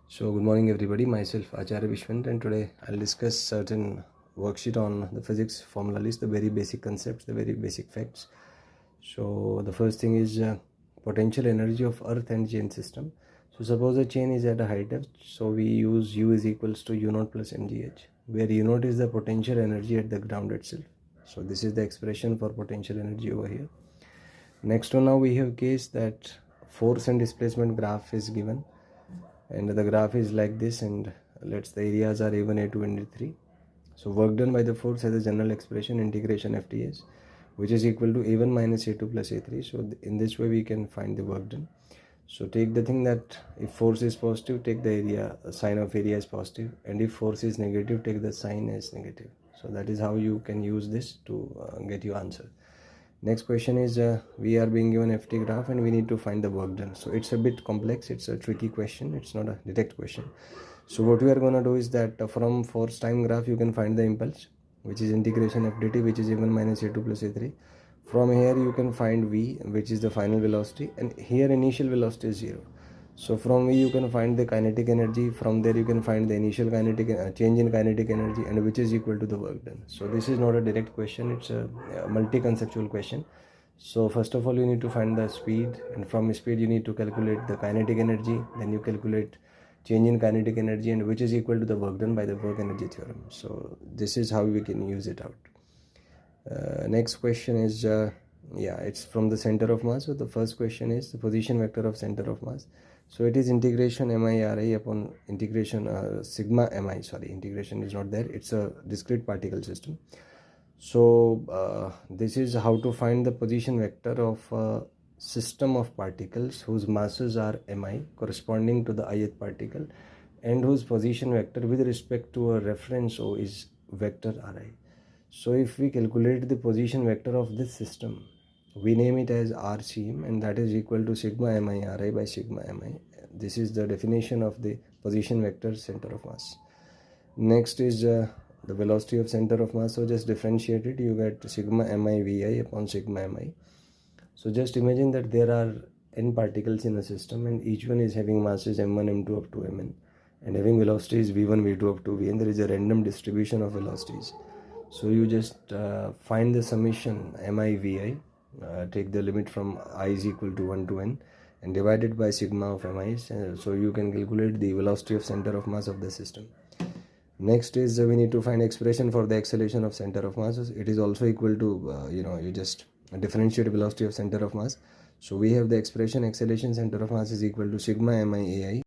So good morning everybody, myself Acharya Vishvendraभ, and today I'll discuss certain worksheet on the physics formula list, the very basic concepts, the very basic facts. So the first thing is potential energy of earth and chain system. So suppose a chain is at a high depth, so we use U is equals to U naught plus mgh, where U naught is the potential energy at the ground itself. So this is the expression for potential energy over here. Next one, now we have case that force and displacement graph is given, and the graph is like this, and let's the areas are A1, A2 and A3. So work done by the force has a general expression integration FTS, which is equal to A1 minus A2 plus A3. So in this way we can find the work done. So take the thing that if force is positive, take the area sign of area as positive, and if force is negative, take the sign as negative. So that is how you can use this to get your answer. Next question is we are being given FT graph and we need to find the work done. So it's a bit complex, it's a tricky question, it's not a direct question. So what we are going to do is that from force time graph you can find the impulse, which is integration f dt, which is A1 minus A2 plus A3. From here you can find v, which is the final velocity, and here initial velocity is 0. So from v you can find the kinetic energy, from there you can find the initial kinetic change in kinetic energy, and which is equal to the work done. So this is not a direct question, it's a multi-conceptual question. So first of all you need to find the speed, and from speed you need to calculate the kinetic energy, then you calculate change in kinetic energy, and which is equal to the work done by the work energy theorem. So this is how we can use it out. Next question is it's from the center of mass. So the first question is the position vector of center of mass. So it is integration mi/ri upon integration sigma mi. Sorry, integration is not there, it's a discrete particle system. So this is how to find the position vector of a system of particles whose masses are mi corresponding to the ith particle, and whose position vector with respect to a reference O is vector ri. So if we calculate the position vector of this system, we name it as RCM, and that is equal to sigma mi ri by sigma mi. This is the definition of the position vector center of mass. Next is the velocity of center of mass. So just differentiate it, you get sigma mi vi upon sigma mi. So just imagine that there are n particles in a system, and each one is having masses m1, m2 up to mn, and having velocities v1, v2 up to vn. There is a random distribution of velocities. So you just find the summation mi vi, take the limit from I is equal to 1 to n, and divide it by sigma of mi. So you can calculate the velocity of center of mass of the system. Next is we need to find expression for the acceleration of center of mass. It is also equal to you just differentiate velocity of center of mass. So we have the expression acceleration center of mass is equal to sigma mi ai